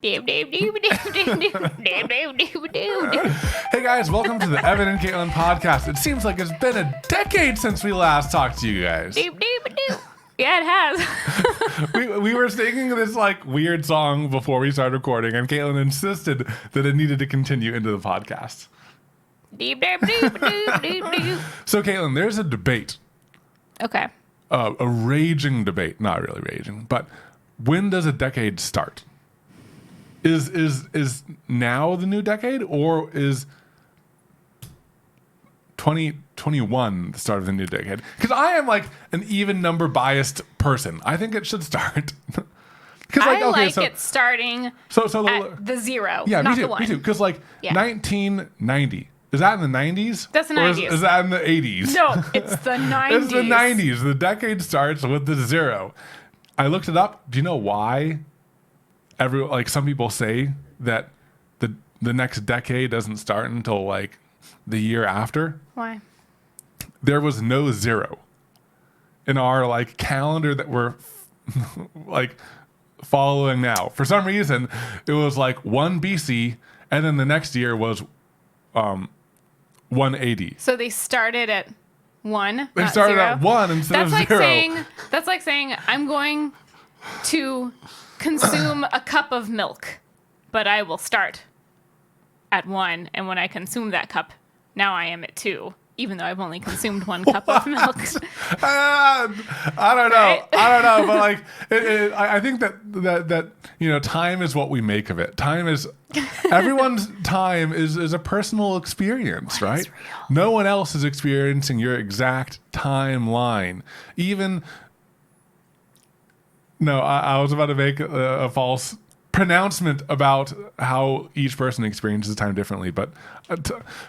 Hey guys, welcome to the Evan and Katelyn podcast. It seems like it's been a decade since we last talked to you guys. Yeah, it has. we were singing this like weird song before we started recording, and Katelyn insisted that it needed to continue into the podcast. So Katelyn, there's a debate. Okay. A raging debate. Not really raging, but when does a decade start? Is now the new decade, or is 2021 the start of the new decade? Because I am like an even number biased person. I think it should start. It starting at the zero, yeah, not me too, the one. Me too. Because 1990, is that in the 90s? That's the 90s. Or is that in the 80s? No, it's the 90s. It's the 90s. The decade starts with the zero. I looked it up. Do you know why? Some people say that the next decade doesn't start until like the year after. Why? There was no zero in our like calendar that we're like following now. For some reason, it was like 1 BC, and then the next year was 180. So they started at 1. They started zero. at 1 instead of 0. That's like saying I'm going to consume a cup of milk, but I will start at 1, and when I consume that cup, now I am at 2, even though I've only consumed 1 cup of milk. I don't know. Right? I don't know, but like I think that time is what we make of it. Time is everyone's time is a personal experience, right? No one else is experiencing your exact timeline. I was about to make a false pronouncement about how each person experiences time differently, but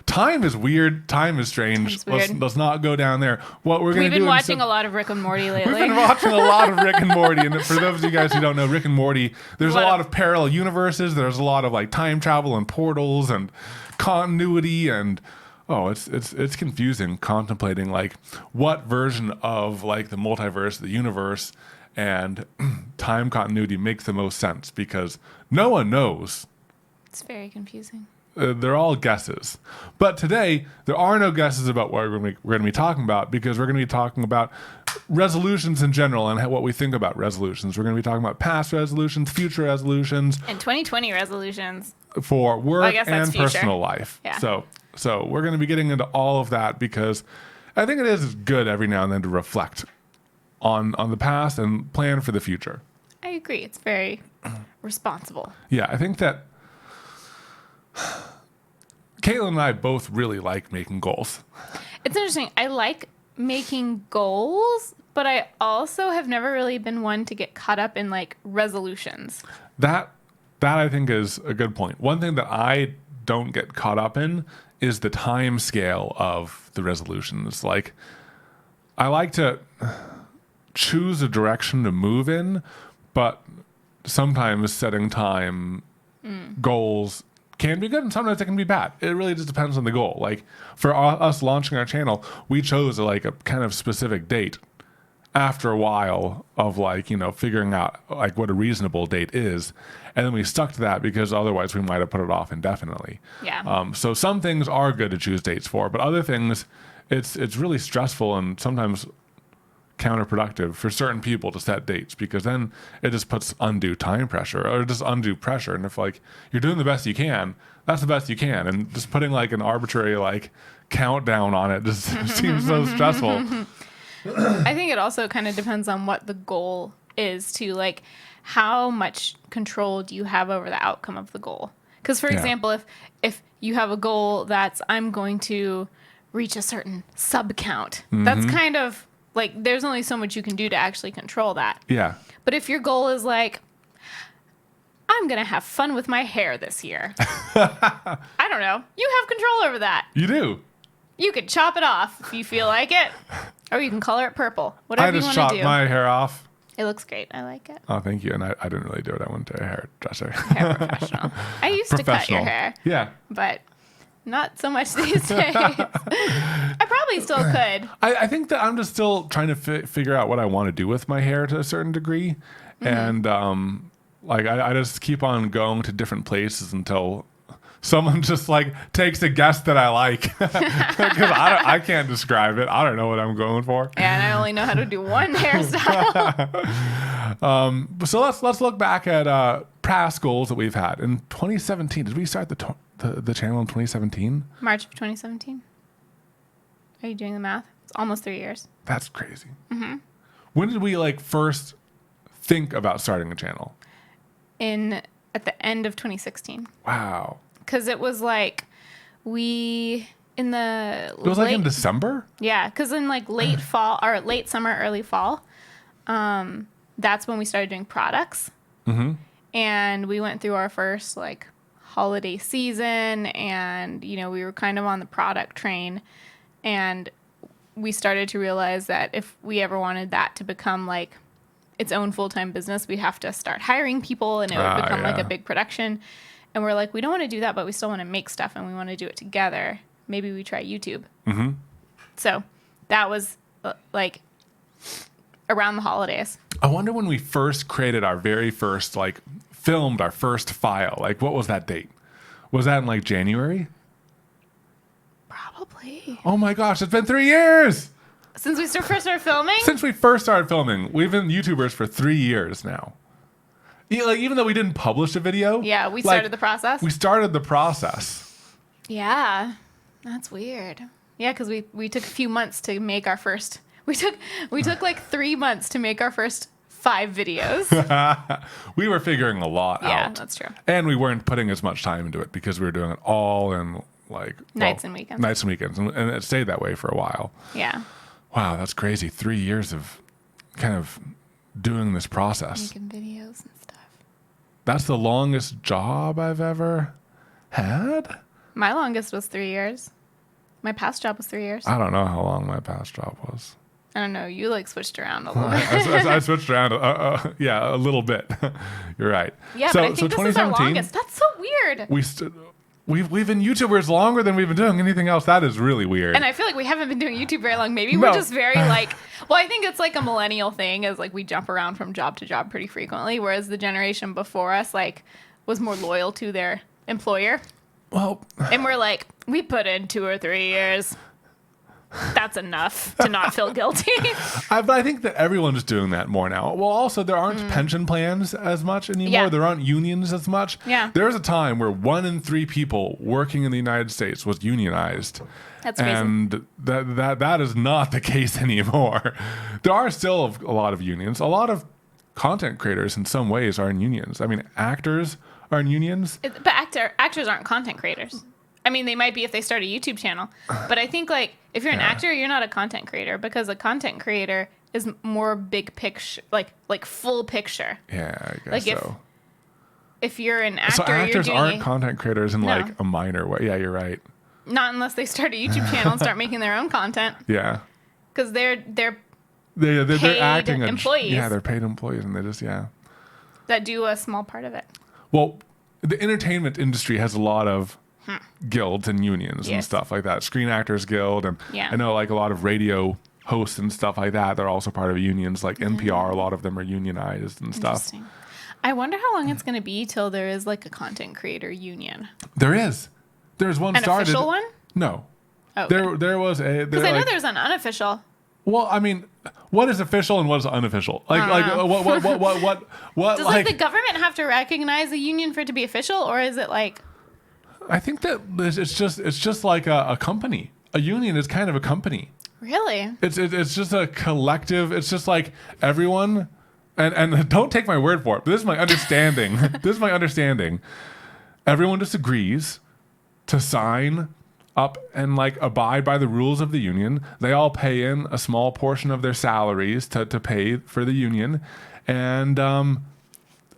time is weird. Time is strange. Let's not go down there. What we're going to do? We've been watching a lot of Rick and Morty lately. We've been watching a lot of Rick and Morty, and for those of you guys who don't know Rick and Morty, there's a lot of parallel universes. There's a lot of like time travel and portals and continuity, and it's confusing contemplating like what version of like the multiverse, the universe, and time continuity makes the most sense, because no one knows. It's very confusing. They're all guesses. But today, there are no guesses about what we're going to be talking about, because we're going to be talking about resolutions in general and what we think about resolutions. We're going to be talking about past resolutions, future resolutions. And 2020 resolutions. For work and future. Personal life. Yeah. So we're going to be getting into all of that, because I think it is good every now and then to reflect on the past and plan for the future. I agree. It's very responsible. Yeah, I think that Katelyn and I both really like making goals. It's interesting. I like making goals, but I also have never really been one to get caught up in like resolutions. That I think is a good point. One thing that I don't get caught up in is the time scale of the resolutions. Like, I like to choose a direction to move in, but sometimes setting time goals can be good, and sometimes it can be bad. It really just depends on the goal. Like for us launching our channel, we chose a kind of specific date after a while of figuring out like what a reasonable date is, and then we stuck to that, because otherwise we might have put it off indefinitely. Yeah. So some things are good to choose dates for, but other things it's really stressful and sometimes counterproductive for certain people to set dates, because then it just puts undue time pressure or just undue pressure. And if like you're doing the best you can, that's the best you can, and just putting like an arbitrary like countdown on it just seems so stressful. I think it also kind of depends on what the goal is too. Like, how much control do you have over the outcome of the goal? Because for example, if you have a goal that's I'm going to reach a certain sub count, that's kind of like there's only so much you can do to actually control that. Yeah. But if your goal is like, I'm going to have fun with my hair this year, I don't know. You have control over that. You do. You could chop it off if you feel like it, or you can color it purple. Whatever you want to do. I just chopped my hair off. It looks great. I like it. Oh, thank you. And I didn't really do it. I went to a hairdresser. Hair professional. I used to cut your hair. Yeah. But not so much these days. I probably still could. I think that I'm just still trying to figure out what I want to do with my hair to a certain degree. And Like I just keep on going to different places until someone just like takes a guess that I like, because I can't describe it. I don't know what I'm going for. Yeah, and I only know how to do one hairstyle. So let's look back at past goals that we've had in 2017. Did we start the channel in 2017? March of 2017. Are you doing the math? It's almost 3 years. That's crazy. When did we like first think about starting a channel? At the end of 2016. Wow. Because it was like it was like in December? Yeah, because in like late fall or late summer, early fall, that's when we started doing products. And we went through our first like holiday season, and we were kind of on the product train, and we started to realize that if we ever wanted that to become like its own full-time business, we'd have to start hiring people, and it would become like a big production. And we're like, we don't want to do that, but we still want to make stuff, and we want to do it together. Maybe we try YouTube. So that was like around the holidays. I wonder when we first created our very first, like filmed our first file, like what was that date? Was that in like January? Probably. Oh my gosh, it's been 3 years! Since we first started filming? Since we first started filming. We've been YouTubers for 3 years now. Like, even though we didn't publish a video. Yeah, we started the process. We started the process. Yeah, that's weird. Yeah, because we took a few months to make our first. We took like 3 months to make our first 5 videos. We were figuring a lot out. Yeah, that's true. And we weren't putting as much time into it because we were doing it all in like nights and weekends. Nights and weekends, and it stayed that way for a while. Yeah. Wow, that's crazy. 3 years of kind of doing this process. Making videos and stuff. That's the longest job I've ever had. My longest was 3 years. My past job was 3 years. I don't know how long my past job was. I don't know. You like switched around a little bit. I switched around. Yeah, a little bit. You're right. Yeah, but I think this is our longest. That's so weird. We've been YouTubers longer than we've been doing anything else. That is really weird. And I feel like we haven't been doing YouTube very long. Maybe we're just very like, well, I think it's like a millennial thing, is like we jump around from job to job pretty frequently, whereas the generation before us like was more loyal to their employer. Well, and we're like, we put in 2 or 3 years. That's enough to not feel guilty. But I think that everyone's doing that more now. Well, also, there aren't pension plans as much anymore. Yeah. There aren't unions as much. Yeah. There was a time where 1 in 3 people working in the United States was unionized. That's crazy. And that is not the case anymore. There are still a lot of unions. A lot of content creators in some ways are in unions. I mean, actors are in unions. But actors aren't content creators. I mean, they might be if they start a YouTube channel. But I think, like, if you're an actor, you're not a content creator, because a content creator is more big picture, like full picture. Yeah, I guess like so. If you're an actor, so actors you're aren't content creators in, like, a minor way. Yeah, you're right. Not unless they start a YouTube channel and start making their own content. Yeah. Because they're they're acting employees. Yeah, they're paid employees, and they just, that do a small part of it. Well, the entertainment industry has a lot of guilds and unions and stuff like that. Screen Actors Guild, and I know like a lot of radio hosts and stuff like that. They're also part of unions. Like NPR, a lot of them are unionized and stuff. I wonder how long it's going to be till there is like a content creator union. There's one an started. Official one? No. Oh, there was a. Because I know there's an unofficial. Well, I mean, what is official and what is unofficial? Like what? Does like the government have to recognize a union for it to be official, or is it like? I think that it's just like a company. A union is kind of a company. Really? It's just a collective. It's just like everyone, and don't take my word for it, but this is my understanding. This is my understanding. Everyone just agrees to sign up and like abide by the rules of the union. They all pay in a small portion of their salaries to pay for the union, and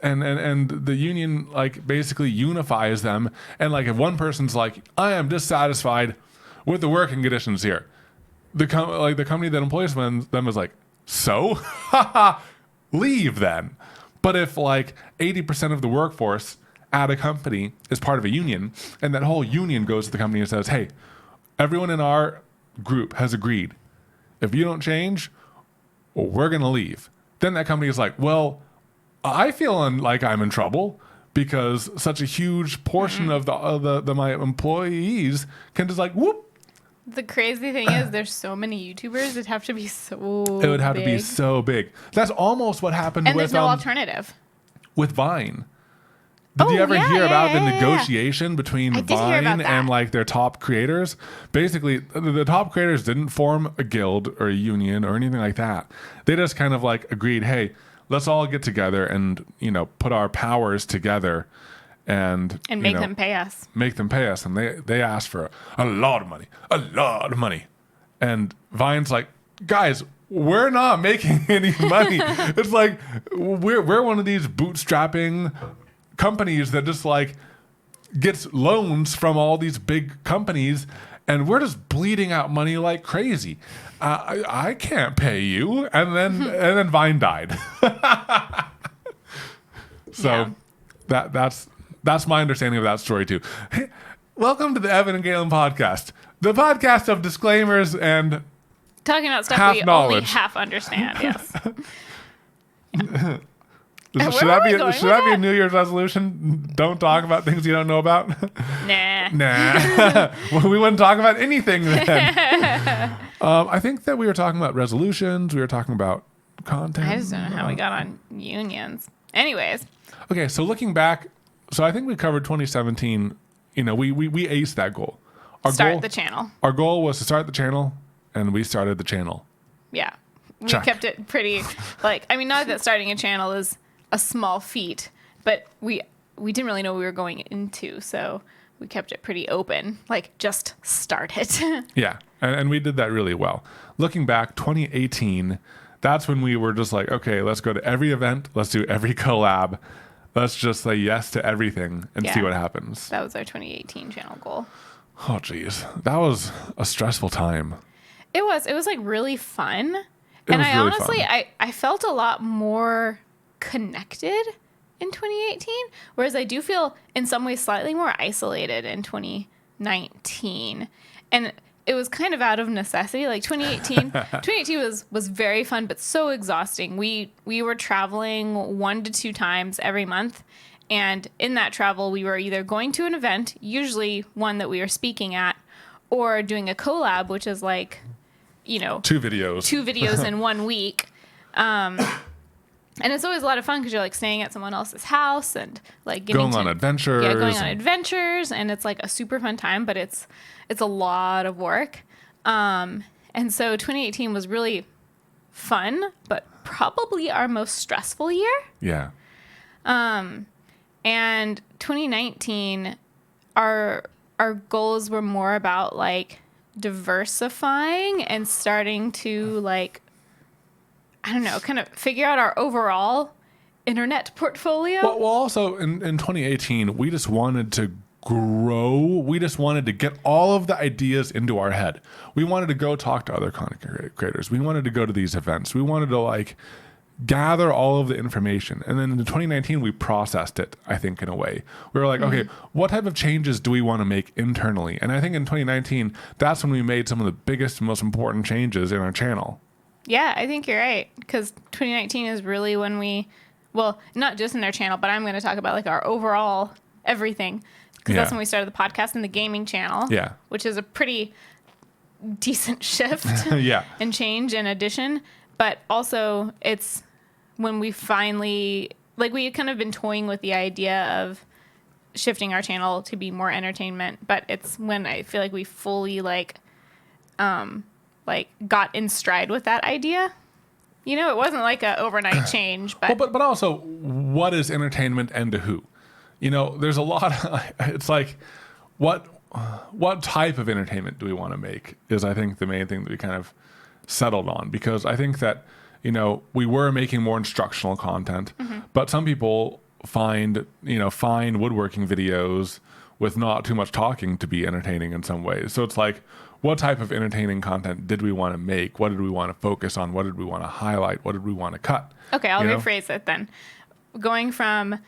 the union like basically unifies them. And like if one person's like, I am dissatisfied with the working conditions here, the company that employs them is like, so leave then. But if like 80% of the workforce at a company is part of a union, and that whole union goes to the company and says, hey, everyone in our group has agreed, if you don't change, we're going to leave. Then that company is like, well, I feel like I'm in trouble because such a huge portion of the my employees can just like whoop. The crazy thing is there's so many YouTubers, it'd have to be so It would have to be big. so big. That's almost what happened And with there's no alternative. with Vine. Did you ever hear about the negotiation between I did hear about Vine that. and like their top creators? Basically, the top creators didn't form a guild or a union or anything like that. They just kind of like agreed, hey, let's all get together and, you know, put our powers together and make them pay us. Make them pay us. And they asked for a lot of money. And Vine's like, guys, we're not making any money. It's like we're one of these bootstrapping companies that just like gets loans from all these big companies, and we're just bleeding out money like crazy. I can't pay you. And then Vine died. So that's my understanding of that story too. Hey, welcome to the Evan and Galen podcast, the podcast of disclaimers and talking about stuff half we knowledge. only half understand. Yes. Should that be a New Year's resolution? Don't talk about things you don't know about. Nah. Well, we wouldn't talk about anything then. I think that we were talking about resolutions. We were talking about content. I just don't know how we got on unions. Anyways. Okay, so looking back, so I think we covered 2017. You know, we aced that goal. Start the channel. Our goal was to start the channel, and we started the channel. Yeah. We Check. kept it pretty, like, I mean, not that starting a channel is a small feat, but we didn't really know what we were going into, so we kept it pretty open. Like, just start it. Yeah, and we did that really well. Looking back, 2018, that's when we were just like, okay, let's go to every event. Let's do every collab. Let's just say yes to everything and see what happens. That was our 2018 channel goal. Oh, geez. That was a stressful time. It was like really fun. It and was I really honestly, fun. I felt a lot more connected in 2018, whereas I do feel in some ways slightly more isolated in 2019. And it was kind of out of necessity. Like 2018 was very fun, but so exhausting. We were traveling 1 to 2 times every month. And in that travel, we were either going to an event, usually one that we were speaking at, or doing a collab, which is like, you know, 2 videos in 1 week. And it's always a lot of fun because you're like staying at someone else's house and like going on adventures. Yeah, going on adventures, and it's like a super fun time, but it's a lot of work. And so 2018 was really fun, but probably our most stressful year. Yeah. And 2019, our goals were more about like diversifying and starting to like, I don't know, kind of figure out our overall internet portfolio. Well, also in 2018, we just wanted to grow. We just wanted to get all of the ideas into our head. We wanted to go talk to other content creators. We wanted to go to these events. We wanted to like gather all of the information. And then in 2019, we processed it, I think, in a way. We were like, okay, what type of changes do we want to make internally? And I think in 2019, that's when we made some of the biggest, most important changes in our channel. Yeah, I think you're right. Because 2019 is really when well, not just in our channel, but I'm going to talk about like our overall everything. Because that's when we started the podcast and the gaming channel. Yeah. Which is a pretty decent shift Yeah. and change and addition. But also it's when we finally, like we had kind of been toying with the idea of shifting our channel to be more entertainment. But it's when I feel like we fully like got in stride with that idea. You know, it wasn't like an overnight change, but well, but also, what is entertainment and to who? You know, there's a lot. It's like, what type of entertainment do we want to make? Is I think the main thing that we kind of settled on, because I think that, you know, we were making more instructional content, but some people find woodworking videos with not too much talking to be entertaining in some ways. So it's like, what type of entertaining content did we want to make? What did we want to focus on? What did we want to highlight? What did we want to cut? Okay, I'll rephrase it then. Going from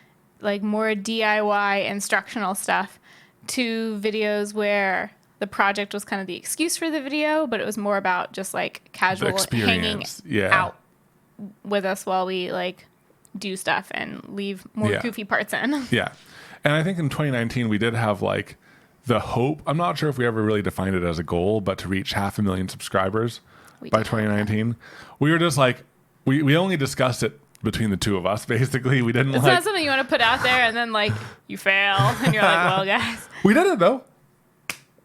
like more DIY instructional stuff to videos where the project was kind of the excuse for the video, but it was more about just like casual hanging out with us while we like do stuff and leave more goofy parts in. Yeah. And I think in 2019, we did have like the hope. I'm not sure if we ever really defined it as a goal, but to reach 500,000 subscribers by 2019. We were just like, we only discussed it between the two of us, basically. We didn't It's not something you want to put out there and then like you fail and you're like, well, guys. We did it though.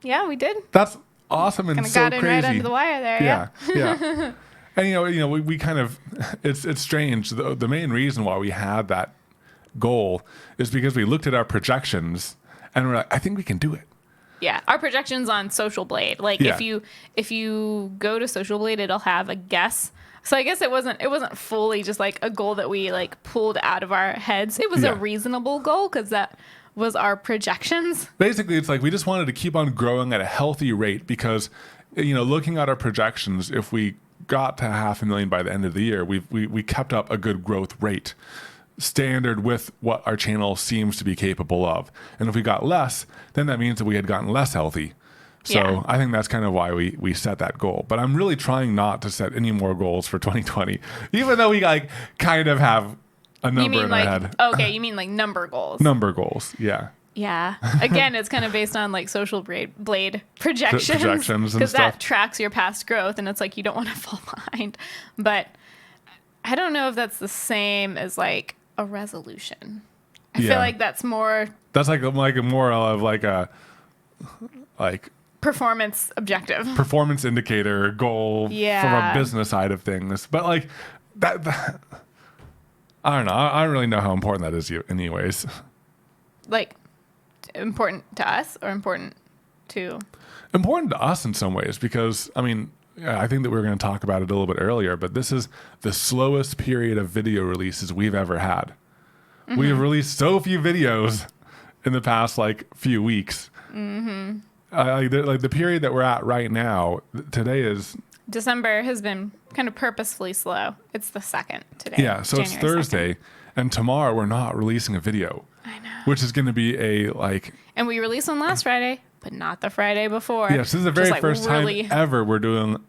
Yeah, we did. That's awesome and Kind of so got in crazy. right under the wire there. Yeah. And you know, we kind of, it's strange. The main reason why we had that goal is because we looked at our projections and we're like, I think we can do it. Yeah, our projections on Social Blade. Like if you go to Social Blade, it'll have a guess. So I guess it wasn't fully just like a goal that we like pulled out of our heads. It was a reasonable goal because that was our projections. Basically, it's like we just wanted to keep on growing at a healthy rate because, you know, looking at our projections, if we got to 500,000 by the end of the year, we kept up a good growth rate standard with what our channel seems to be capable of. And if we got less, then that means that we had gotten less healthy. So I think that's kind of why we set that goal. But I'm really trying not to set any more goals for 2020, even though we like kind of have a number in our head. Okay, you mean like number goals. Number goals, yeah. Yeah. Again, it's kind of based on like Social Blade projections. Projections and because stuff. that tracks your past growth and it's like you don't want to fall behind. But I don't know if that's the same as like a resolution. I feel like that's more... That's like more of like a... like... performance objective. Performance indicator goal from a business side of things. But like that I don't know. I don't really know how important that is anyways. Like important to us or important to... Important to us in some ways because, I mean, I think that we were going to talk about it a little bit earlier, but this is the slowest period of video releases we've ever had. Mm-hmm. We have released so few videos in the past like few weeks. Mm-hmm. Like the period that we're at right now, today is... December has been kind of purposefully slow. It's the 2nd today. Yeah, so January it's Thursday, 2nd. And tomorrow we're not releasing a video. I know. Which is going to be a like... And we released one last Friday, but not the Friday before. Yes, this is the very first time ever we're doing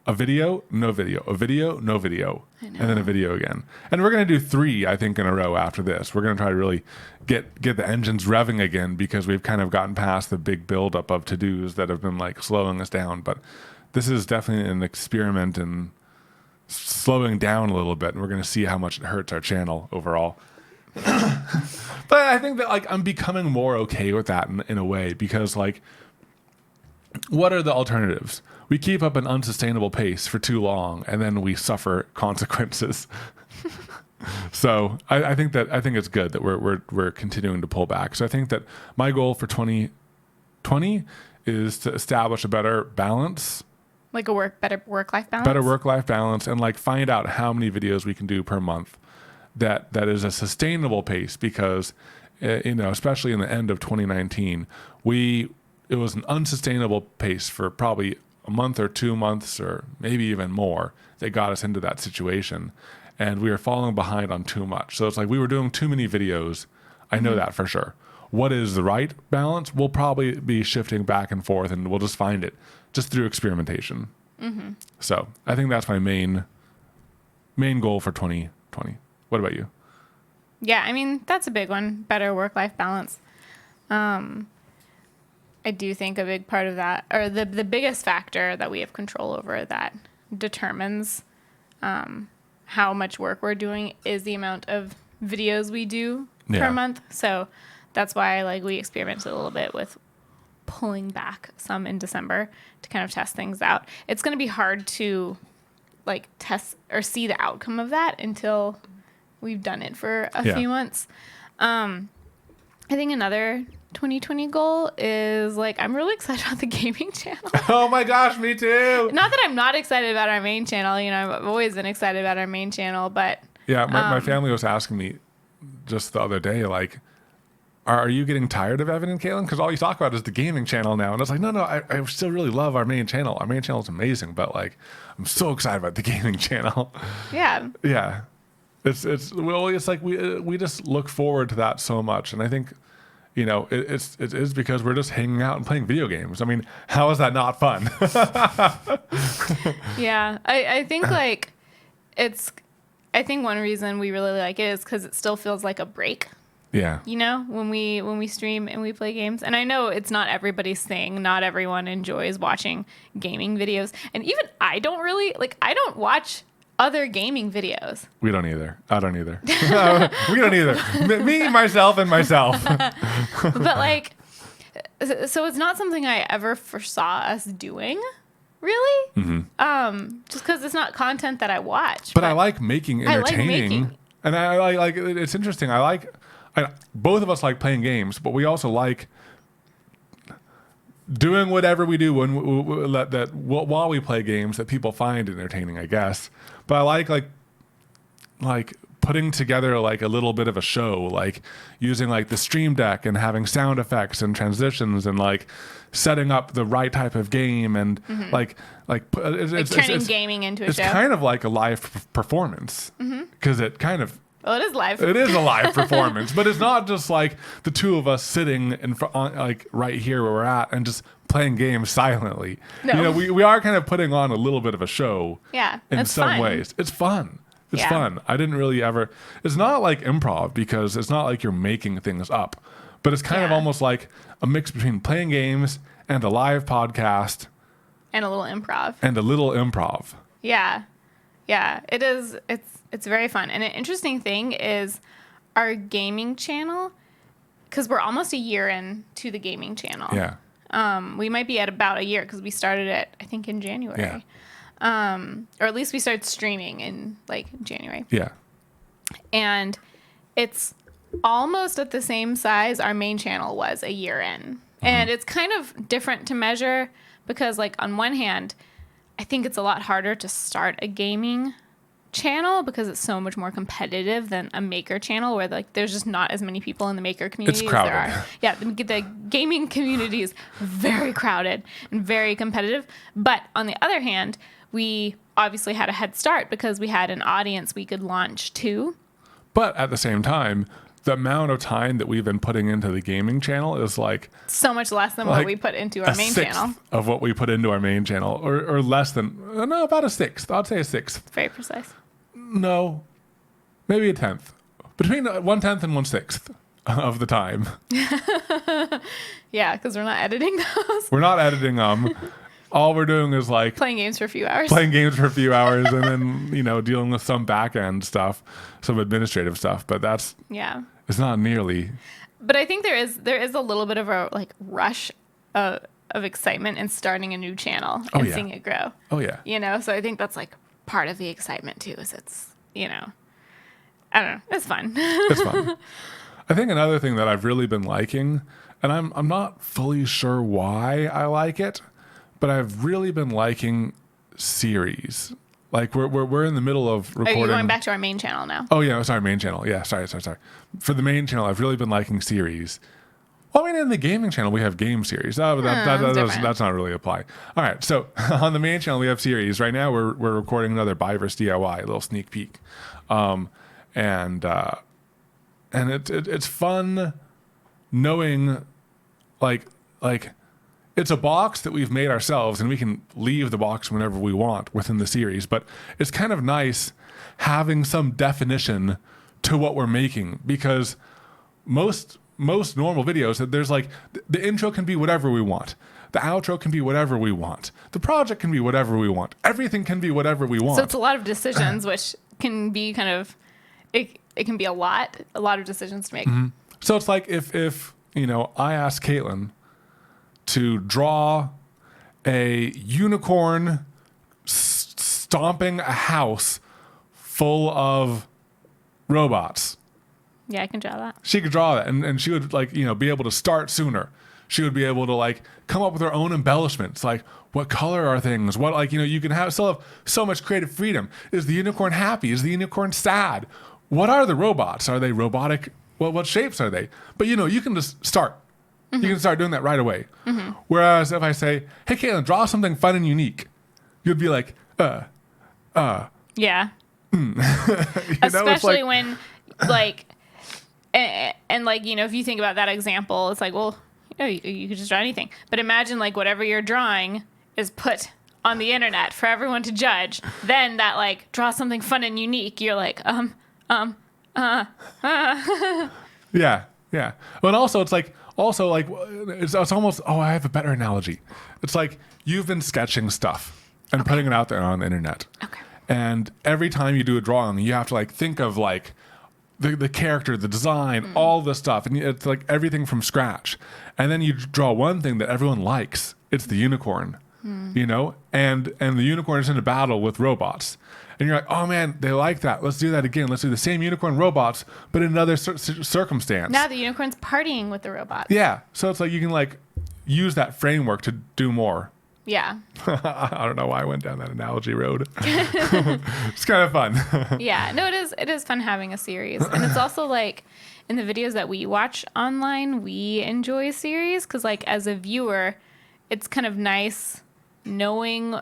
a video, no video, a video, no video, and then a video again. And we're going to do 3, I think, in a row after this. We're going to try to really get the engines revving again because we've kind of gotten past the big buildup of to-dos that have been like slowing us down. But this is definitely an experiment in slowing down a little bit, and we're going to see how much it hurts our channel overall. But I think that like I'm becoming more okay with that in a way because like, what are the alternatives? We keep up an unsustainable pace for too long, and then we suffer consequences. So I think it's good that we're continuing to pull back. So I think that my goal for 2020 is to establish a better balance, like better work-life balance. Better work-life balance, and like find out how many videos we can do per month. That is a sustainable pace because, you know, especially in the end of 2019, it was an unsustainable pace for probably a month or 2 months or maybe even more that got us into that situation. And we were falling behind on too much. So it's like we were doing too many videos. I know that for sure. What is the right balance? We'll probably be shifting back and forth and we'll just find it just through experimentation. Mm-hmm. So I think that's my main goal for 2020. What about you? Yeah, I mean, that's a big one. Better work-life balance. I do think a big part of that, or the biggest factor that we have control over that determines how much work we're doing is the amount of videos we do per month. So that's why like we experimented a little bit with pulling back some in December to kind of test things out. It's going to be hard to like test or see the outcome of that until we've done it for a few months. I think another 2020 goal is like I'm really excited about the gaming channel. Oh my gosh, me too. Not that I'm not excited about our main channel. You know, I've always been excited about our main channel, but yeah, my family was asking me just the other day, like, are you getting tired of Evan and Katelyn? Because all you talk about is the gaming channel now. And I was like, no, I still really love our main channel. Our main channel is amazing, but like, I'm so excited about the gaming channel. Yeah. Yeah. It's like we just look forward to that so much. And I think, you know, it is because we're just hanging out and playing video games. I mean, how is that not fun? Yeah. I think like I think one reason we really like it is because it still feels like a break. Yeah. You know, when we stream and we play games. And I know it's not everybody's thing. Not everyone enjoys watching gaming videos. And even I don't watch other gaming videos. We don't either. I don't either. We don't either. Me, myself, and myself. But like, so it's not something I ever foresaw us doing, really. Mm-hmm. Just because it's not content that I watch. But I like making entertaining. And I like it's interesting. Both of us like playing games, but we also like doing whatever we do while we play games that people find entertaining, I guess. But I like putting together like a little bit of a show, like using like the Stream Deck and having sound effects and transitions and like setting up the right type of game and it's turning gaming into a show. It's kind of like a live performance because it kind of. Well, it is live. It is a live performance, but it's not just like the two of us sitting in front, like right here where we're at, and just playing games silently. No. You know, we are kind of putting on a little bit of a show. Yeah, in some ways, it's fun. It's fun. I didn't really ever. It's not like improv because it's not like you're making things up, but it's kind of almost like a mix between playing games and a live podcast and a little improv. Yeah, it is. It's very fun. And an interesting thing is our gaming channel, because we're almost a year into the gaming channel. Yeah. We might be at about a year because we started it, I think, in January. Yeah. Or at least we started streaming in like January. Yeah. And it's almost at the same size our main channel was a year in. Mm-hmm. And it's kind of different to measure because, like, on one hand, I think it's a lot harder to start a gaming channel because it's so much more competitive than a maker channel where like there's just not as many people in the maker community as there are. Yeah, the gaming community is very crowded and very competitive. But on the other hand, we obviously had a head start because we had an audience we could launch to. But at the same time, the amount of time that we've been putting into the gaming channel is like so much less than what we put into our main channel. Of what we put into our main channel, or less than about a sixth. I'd say a sixth. Very precise. No, maybe a tenth. Between 1/10 and 1/6 of the time. Yeah, because we're not editing those. We're not editing them. All we're doing is like playing games for a few hours. And then, dealing with some back end stuff, some administrative stuff. But it's not nearly. But I think there is a little bit of a like rush of excitement in starting a new channel and seeing it grow. Oh yeah. So I think that's like part of the excitement too, is it's, I don't know, it's fun. It's fun. I think another thing that I've really been liking, and I'm not fully sure why I like it, but I've really been liking series. Like we're in the middle of recording. Are you going back to our main channel now? Oh yeah, sorry, main channel. Yeah, sorry. For the main channel, I've really been liking series. Well, I mean, in the gaming channel, we have game series. That's not really apply. All right, so on the main channel, we have series. Right now, we're recording another Buy vs. DIY, a little sneak peek. And it's fun knowing, like it's a box that we've made ourselves, and we can leave the box whenever we want within the series. But it's kind of nice having some definition to what we're making, because most normal videos, there's like the intro can be whatever we want. The outro can be whatever we want. The project can be whatever we want. Everything can be whatever we want. So it's a lot of decisions, which can be kind of, it can be a lot of decisions to make. Mm-hmm. So it's like if I asked Katelyn to draw a unicorn stomping a house full of robots. Yeah, I can draw that. She could draw that, and she would be able to start sooner. She would be able to come up with her own embellishments, like what color are things? What you can still have so much creative freedom. Is the unicorn happy? Is the unicorn sad? What are the robots? Are they robotic? Well, what shapes are they? But you can just start. Mm-hmm. You can start doing that right away. Mm-hmm. Whereas if I say, "Hey, Katelyn, draw something fun and unique," you'd be like, yeah. Especially when And if you think about that example, it's like, well, you could just draw anything. But imagine whatever you're drawing is put on the internet for everyone to judge, then that like draw something fun and unique. You're like, Yeah, yeah. But also, it's like, it's almost, I have a better analogy. It's like you've been sketching stuff and putting it out there on the internet. Okay. And every time you do a drawing, you have to like think of like the character, the design, all the stuff. And it's like everything from scratch. And then you draw one thing that everyone likes. It's the unicorn, you know? And the unicorn is in a battle with robots. And you're like, oh man, they like that. Let's do that again. Let's do the same unicorn robots, but in another circumstance. Now the unicorn's partying with the robots. Yeah. So it's like you can like use that framework to do more. Yeah. I don't know why I went down that analogy road. It's kind of fun. Yeah. No, it is fun having a series. And it's also like in the videos that we watch online, we enjoy series because like as a viewer, it's kind of nice knowing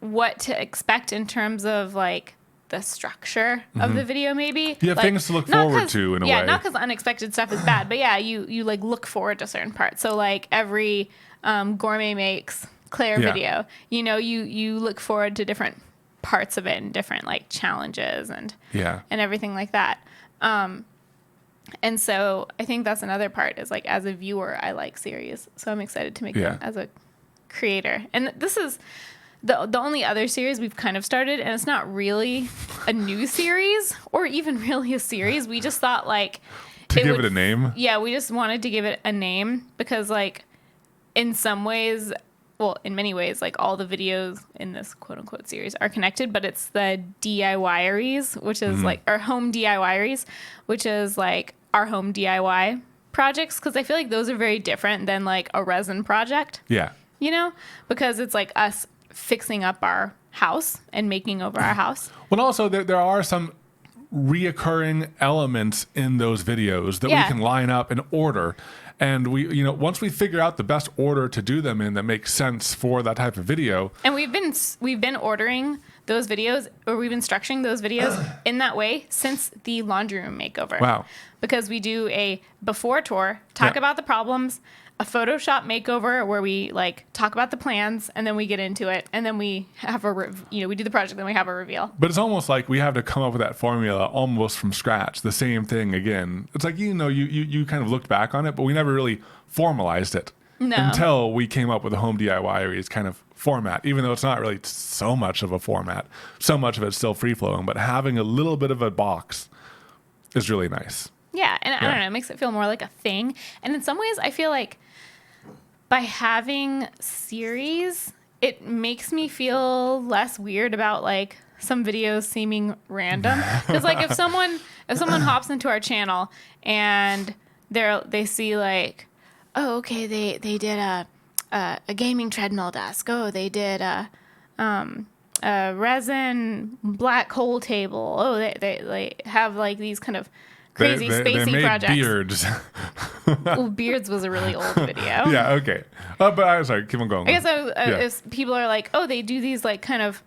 what to expect in terms of like the structure of the video maybe. You have like, things to look forward to in a way. Yeah, not because unexpected stuff is bad, but yeah, you like look forward to certain parts. So like every Gourmet Makes Claire video, you know, you look forward to different parts of it and different like challenges and everything like that. And so I think that's another part is like as a viewer, I like series. So I'm excited to make them as a creator. And this is the only other series we've kind of started, and it's not really a new series or even really a series. We just thought like to give it a name. Yeah, we just wanted to give it a name because like in some ways, well, in many ways, like all the videos in this quote unquote series are connected, but it's the DIYeries, which is like our home DIYeries, which is like our home DIY projects. Cause I feel like those are very different than like a resin project. Yeah. You know, because it's like us fixing up our house and making over our house. Well, also there are some reoccurring elements in those videos that we can line up and order. And we, you know, once we figure out the best order to do them in that makes sense for that type of video. And we've been ordering those videos, or we've been structuring those videos in that way since the laundry room makeover. Wow. Because we do a before tour, talk about the problems, a Photoshop makeover where we like talk about the plans and then we get into it and then we have we do the project, then we have a reveal. But it's almost like we have to come up with that formula almost from scratch. The same thing again. It's like, you know, you kind of looked back on it, but we never really formalized it until we came up with a home DIY kind of format, even though it's not really so much of a format. So much of it's still free flowing, but having a little bit of a box is really nice. Yeah. And I don't know, it makes it feel more like a thing. And in some ways I feel like by having series, it makes me feel less weird about like some videos seeming random. Because like if someone hops into our channel and they see like, oh, okay, they did a gaming treadmill desk. Oh, they did a resin black hole table. Oh, they have like these kind of crazy spacey they made projects. Beards. Well, Beards was a really old video. Yeah, okay. But I'm sorry, keep on going. I guess if people are like, oh, they do these like kind of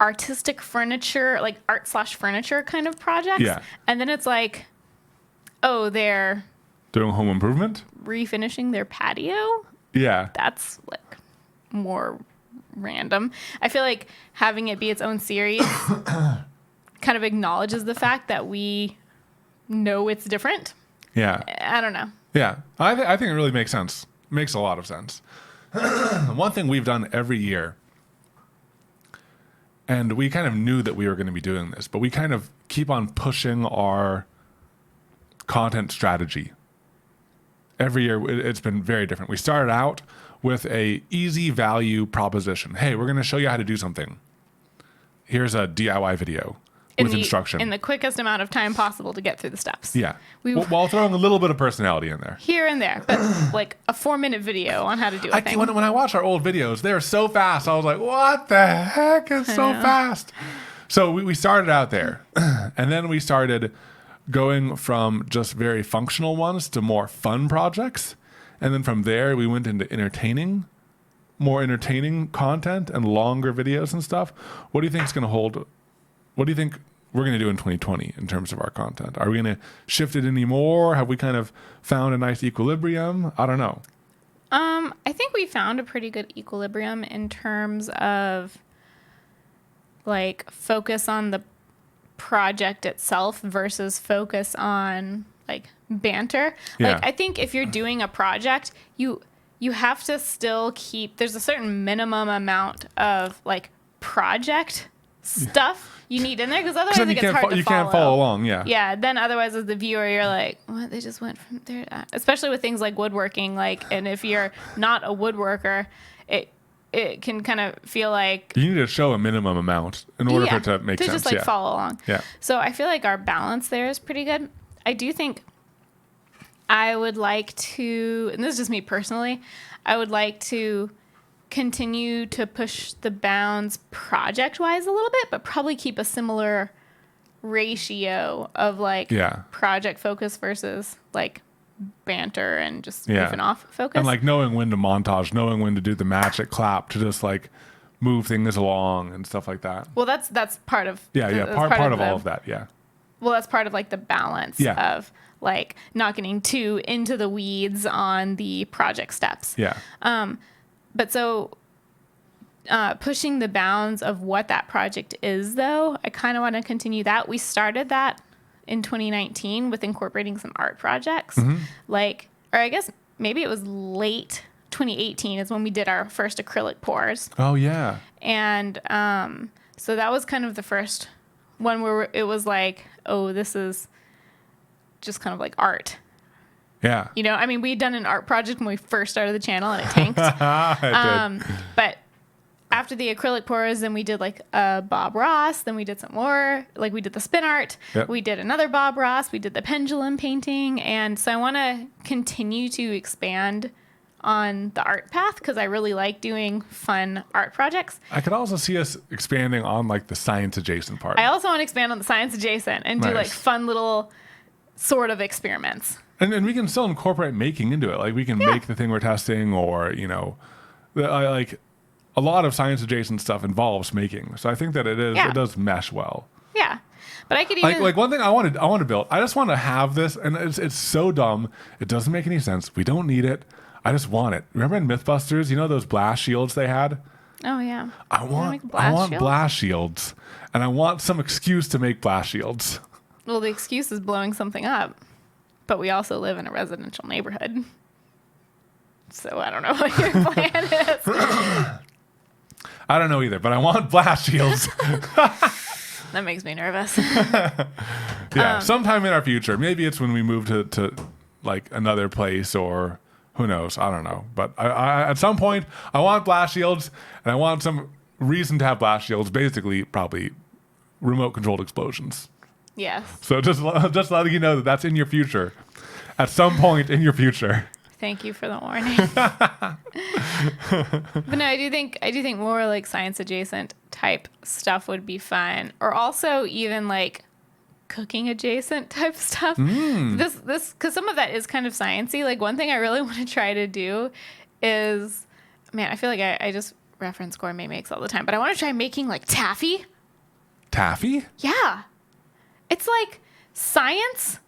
artistic furniture, like art/furniture kind of projects. Yeah. And then it's like, oh, they're doing home improvement? Refinishing their patio? Yeah. That's like more random. I feel like having it be its own series kind of acknowledges the fact that we know it's different. Yeah. I don't know. Yeah. I think it really makes sense. Makes a lot of sense. One thing we've done every year, and we kind of knew that we were going to be doing this, but we kind of keep on pushing our content strategy. Every year, it's been very different. We started out with a easy value proposition. Hey, we're going to show you how to do something. Here's a DIY video with instruction. In the quickest amount of time possible to get through the steps. Yeah. While throwing a little bit of personality in there. Here and there. But like a 4-minute video on how to do a thing. When I watch our old videos, they're so fast. I was like, what the heck? It's so fast. So we started out there. And then we started going from just very functional ones to more fun projects. And then from there, we went into more entertaining content and longer videos and stuff. What do you think is going to hold? What do you think we're going to do in 2020 in terms of our content? Are we going to shift it any more? Have we kind of found a nice equilibrium? I don't know. I think we found a pretty good equilibrium in terms of like focus on the project itself versus focus on like banter. Yeah. Like I think if you're doing a project, you have to still keep, there's a certain minimum amount of like project stuff you need in there, because otherwise it gets hard to follow. You can't follow along, yeah. Yeah, then otherwise as the viewer, you're like, what? They just went from there to that. Especially with things like woodworking, like, and if you're not a woodworker, it can kind of feel like you need to show a minimum amount in order for it to make sense. To just like follow along. Yeah. So I feel like our balance there is pretty good. I do think I would like to, and this is just me personally, I would like to continue to push the bounds project-wise a little bit, but probably keep a similar ratio of like project focus versus like banter and just goofing off focus. And like knowing when to montage, knowing when to do the magic clap to just like move things along and stuff like that. Well, that's part of part of all of that. Yeah. Well, that's part of like the balance of like not getting too into the weeds on the project steps. Yeah. But so pushing the bounds of what that project is, though, I kind of want to continue that. We started that in 2019 with incorporating some art projects. Like, or I guess maybe it was late 2018 is when we did our first acrylic pours. Oh, yeah. And so that was kind of the first one where it was like, oh, this is just kind of like art. Yeah. You know, I mean, we'd done an art project when we first started the channel and it tanked. But after the acrylic pours, then we did like a Bob Ross. Then we did some more. Like we did the spin art. Yep. We did another Bob Ross. We did the pendulum painting. And so I want to continue to expand on the art path because I really like doing fun art projects. I could also see us expanding on like the science adjacent part. I also want to expand on the science adjacent and do like fun little sort of experiments. And we can still incorporate making into it. Like we can make the thing we're testing, or, you know, like a lot of science adjacent stuff involves making. So I think that it does mesh well. Yeah. But I could even like one thing I want to build. I just want to have this, and it's so dumb. It doesn't make any sense. We don't need it. I just want it. Remember in Mythbusters, you know those blast shields they had? Oh yeah. I want blast shields, and I want some excuse to make blast shields. Well, the excuse is blowing something up. But we also live in a residential neighborhood. So I don't know what your plan is. I don't know either, but I want blast shields. That makes me nervous. Yeah, sometime in our future. Maybe it's when we move to like another place, or who knows? I don't know. But I at some point, I want blast shields, and I want some reason to have blast shields. Basically, probably remote controlled explosions. Yes. So just letting you know that that's in your future, at some point in your future. Thank you for the warning. But no, I do think more like science adjacent type stuff would be fun, or also even like cooking adjacent type stuff. This because some of that is kind of sciencey. Like one thing I really want to try to do is, man, I feel like I just reference gourmet makes all the time, but I want to try making like taffy. Taffy? Yeah. It's like science,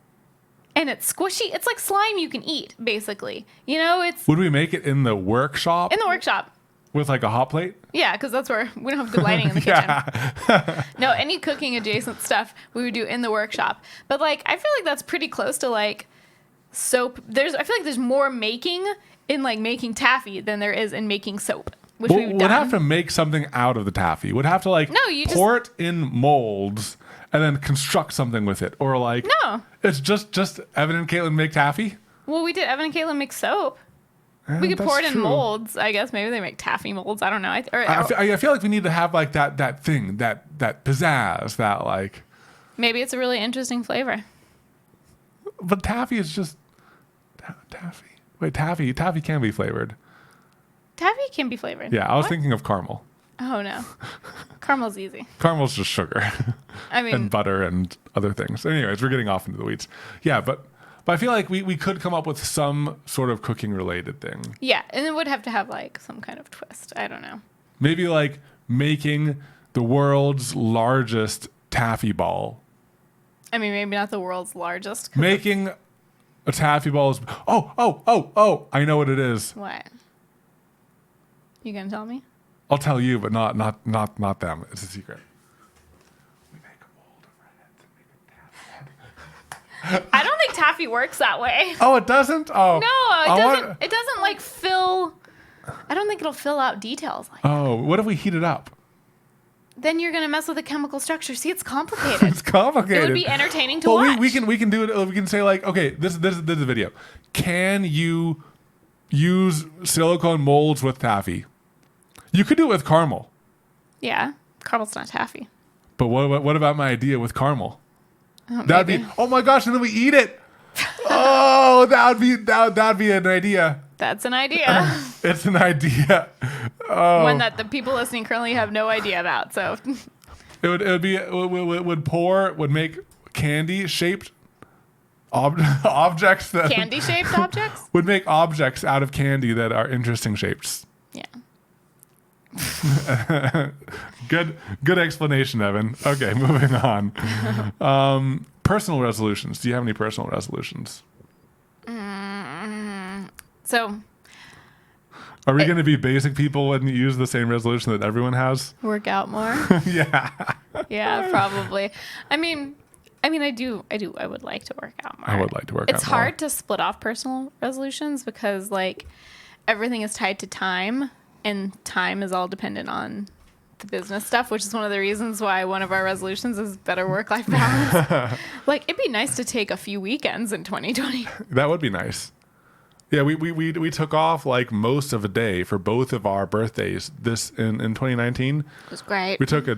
and it's squishy. It's like slime you can eat, basically. You know, it's... Would we make it in the workshop? In the workshop. With like a hot plate? Yeah, because that's where we don't have good lighting in the kitchen. No, any cooking adjacent stuff we would do in the workshop. But like, I feel like that's pretty close to like soap. I feel like there's more making in like making taffy than there is in making soap. Which we've done. Would have to make something out of the taffy. Would have to like pour it in molds and then construct something with it. Or like, no, it's just Evan and Katelyn make taffy. Well, we did. Evan and Katelyn make soap. We could pour it in molds. I guess maybe they make taffy molds. I don't know. I feel like we need to have like that thing, that pizzazz, that like. Maybe it's a really interesting flavor. But taffy is just taffy. Wait, taffy can be flavored. Taffy can be flavored. Yeah, I was thinking of caramel. Oh no, caramel's easy. Caramel's just sugar. I mean, and butter and other things. Anyways, we're getting off into the weeds. Yeah, but I feel like we could come up with some sort of cooking related thing. Yeah, and it would have to have like some kind of twist. I don't know. Maybe like making the world's largest taffy ball. I mean, maybe not the world's largest. Making a taffy ball is... Oh, I know what it is. What? You gonna tell me? I'll tell you, but not them. It's a secret. We make a mold of our heads and make a taffy head. I don't think Taffy works that way. Oh, it doesn't? Oh. No, it doesn't. It doesn't like fill. I don't think it'll fill out details like that. Oh, what if we heat it up? Then you're gonna mess with the chemical structure. See, it's complicated. It's complicated. It would be entertaining to watch. We can do it. We can say like, okay, this is the video. Can you use silicone molds with Taffy? You could do it with caramel. Yeah, caramel's not Taffy. But what about my idea with caramel? Oh, That'd maybe. be, oh my gosh, and then we eat it. Oh, that'd be an idea. That's an idea. It's an idea. Oh. One that the people listening currently have no idea about. So it would make candy shaped objects that candy shaped objects? would make objects out of candy that are interesting shapes. Yeah. Good explanation, Evan. Okay, moving on. Personal resolutions. Do you have any personal resolutions? So Are we going to be basic people and use the same resolution that everyone has? work out more. Yeah. Yeah, probably. I mean, I would like to work out more. I would like to work out more. It's hard to split off personal resolutions because like everything is tied to time and time is all dependent on the business stuff, which is one of the reasons why one of our resolutions is better work-life balance. Like it'd be nice to take a few weekends in 2020. That would be nice. Yeah, we took off like most of a day for both of our birthdays this in 2019. It was great. We took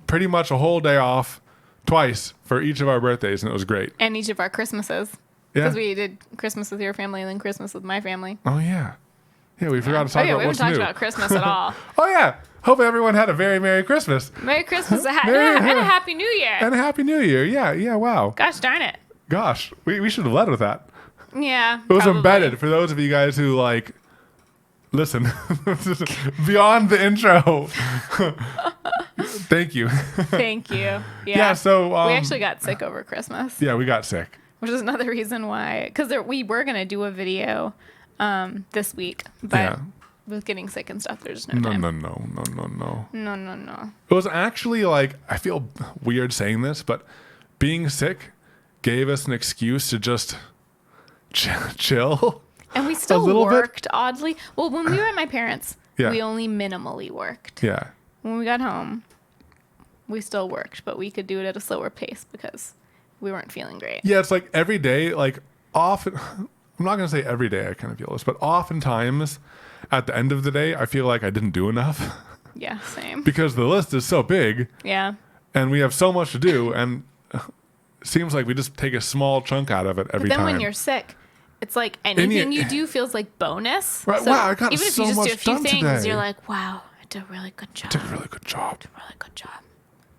pretty much a whole day off twice for each of our birthdays, and it was great. And each of our Christmases. Yeah. Because we did Christmas with your family and then Christmas with my family. Oh, yeah. Yeah, we forgot to talk about we haven't what's talked new. about Christmas at all. Oh, yeah. Hope everyone had a very Merry Christmas. Merry Christmas and a Happy New Year. And a Happy New Year. Yeah, wow. Gosh darn it. Gosh, we should have led with that. Yeah. It was probably. embedded for those of you guys who like listen beyond the intro. Thank you. Thank you. Yeah. Yeah, so we actually got sick over Christmas, yeah, we got sick. which is another reason why. Because we were gonna do a video this week, but Yeah. with getting sick and stuff, there's no No. time. No. It was actually like, I feel weird saying this, but being sick gave us an excuse to just chill. And we still little bit. worked oddly. Well, when we were at my parents', Yeah. we only minimally worked. Yeah. When we got home, we still worked, but we could do it at a slower pace because we weren't feeling great. Yeah, it's like every day, like often, I'm not going to say every day I kind of feel this, but oftentimes at the end of the day, I feel like I didn't do enough Yeah, same. because the list is so big Yeah. and we have so much to do. And it seems like we just take a small chunk out of it every But then time. when you're sick, it's like anything you do feels like bonus. Right, So wow, I got even if so you just do a much few done things, today. you're like, wow, I did a really good job. did a really good job. Really good job.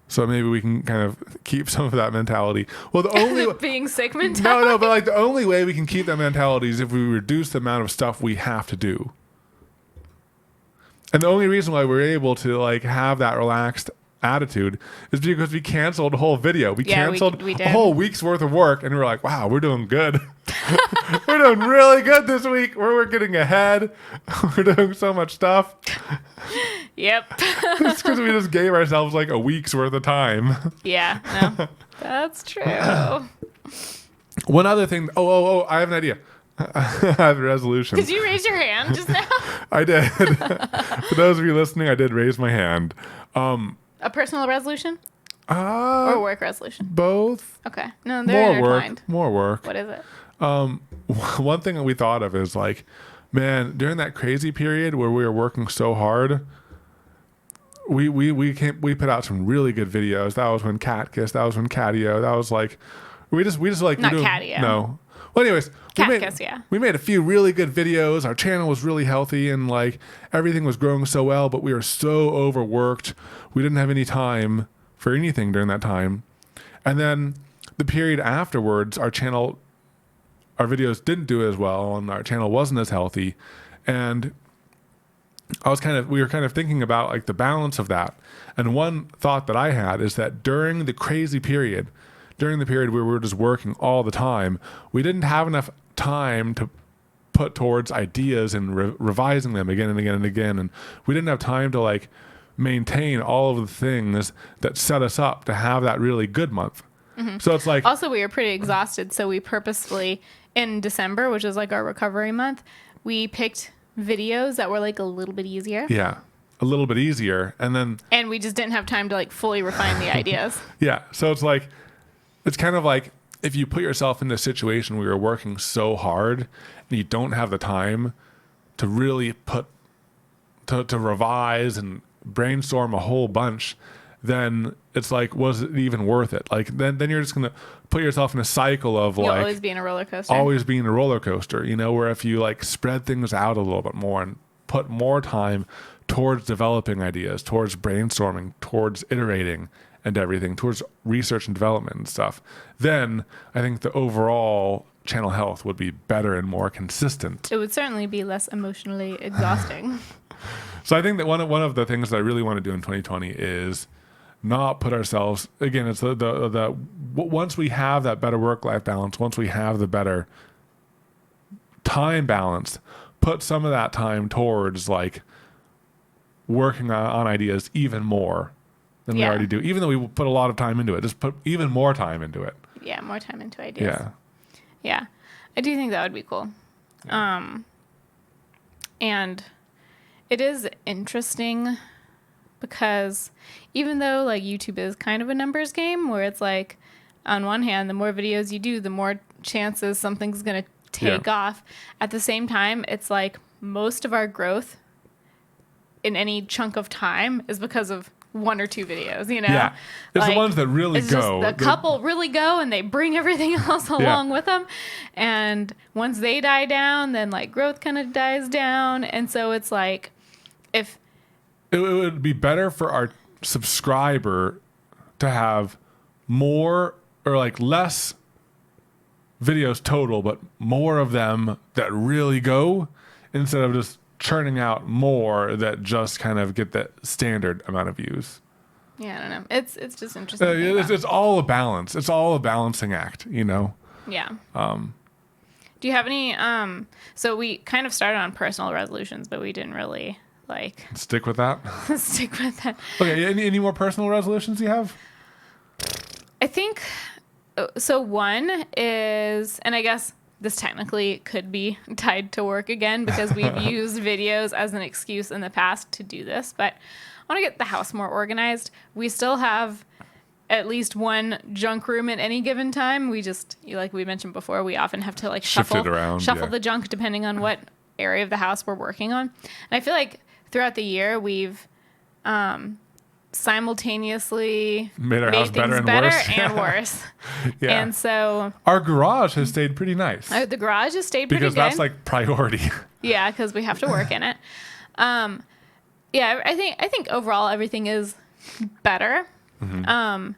So maybe we can kind of keep some of that mentality. Well, the only Being sick mentality. no, but like the only way we can keep that mentality is if we reduce the amount of stuff we have to do. And the only reason why we're able to like have that relaxed attitude is because we canceled a whole video. We Yeah, canceled we a did. whole week's worth of work, and we're like, wow, we're doing good. We're doing really good this week. We're getting ahead. We're doing so much stuff. Yep. It's because we just gave ourselves like a week's worth of time. Yeah. No, that's true. One other thing. Oh, I have an idea. I have a resolution. Did you raise your hand just now? I did. For those of you listening, I did raise my hand. A personal resolution or work resolution? Both. Okay. No, they're More work. intertwined. More work. What is it? One thing that we thought of is like, man, during that crazy period where we were working so hard, we put out some really good videos. That was when Cat Kiss. That was when Catio. That was like, we just like Not we're doing, Catio. No. Well, anyways, Cat Kiss, yeah. we made a few really good videos. Our channel was really healthy and like everything was growing so well, but we were so overworked. We didn't have any time for anything during that time. And then the period afterwards, our videos didn't do as well and our channel wasn't as healthy. And we were kind of thinking about like the balance of that. And one thought that I had is that during the crazy period, during the period where we were just working all the time, we didn't have enough time to put towards ideas and revising them again and again and again. And we didn't have time to like maintain all of the things that set us up to have that really good month. So it's like, also we were pretty exhausted. So we purposefully in December, which is like our recovery month, we picked videos that were like a little bit easier. yeah, a little bit easier. And we just didn't have time to like fully refine the ideas. yeah. So it's like, it's kind of like if you put yourself in this situation where you're working so hard and you don't have the time to really to revise and brainstorm a whole bunch, then it's like, was it even worth it? Like then you're just gonna put yourself in a cycle of You'll like always be in a roller coaster. always being a roller coaster, you know, where if you like spread things out a little bit more and put more time towards developing ideas, towards brainstorming, towards iterating and everything, towards research and development and stuff, then I think the overall channel health would be better and more consistent. It would certainly be less emotionally exhausting. So I think that one of the things that I really want to do in 2020 is not put ourselves, again, it's the once we have that better work-life balance, once we have the better time balance, put some of that time towards like working on ideas even more than we already do. Even though we put a lot of time into it, just put even more time into it. Yeah, more time into ideas. Yeah. Yeah. I do think that would be cool. Yeah. And it is interesting because even though like YouTube is kind of a numbers game where it's like on one hand, the more videos you do, the more chances something's going to take off. At the same time, it's like most of our growth in any chunk of time is because of one or two videos, you know? Yeah. It's like, the ones that really go. The couple really go and they bring everything else along with them. And once they die down, then like growth kind of dies down. And so it's like if it would be better for our subscriber to have more or like less videos total, but more of them that really go instead of just churning out more that just kind of get that standard amount of views. Yeah, I don't know. It's just interesting. It's all a balance. It's all a balancing act, you know? Yeah. Do you have any, so we kind of started on personal resolutions, but we didn't really like stick with that. Stick with that. Okay. Any more personal resolutions you have? I think, so one is, and I guess this technically could be tied to work again because we've used videos as an excuse in the past to do this, but I want to get the house more organized. We still have at least one junk room at any given time. We just, like we mentioned before, we often have to like shuffle the junk depending on what area of the house we're working on. And I feel like throughout the year we've simultaneously made our house better and worse. Yeah. And so our garage has stayed pretty nice. The garage has stayed pretty good. Because that's like priority. Yeah, because we have to work in it. Yeah, I think overall everything is better. Mm-hmm.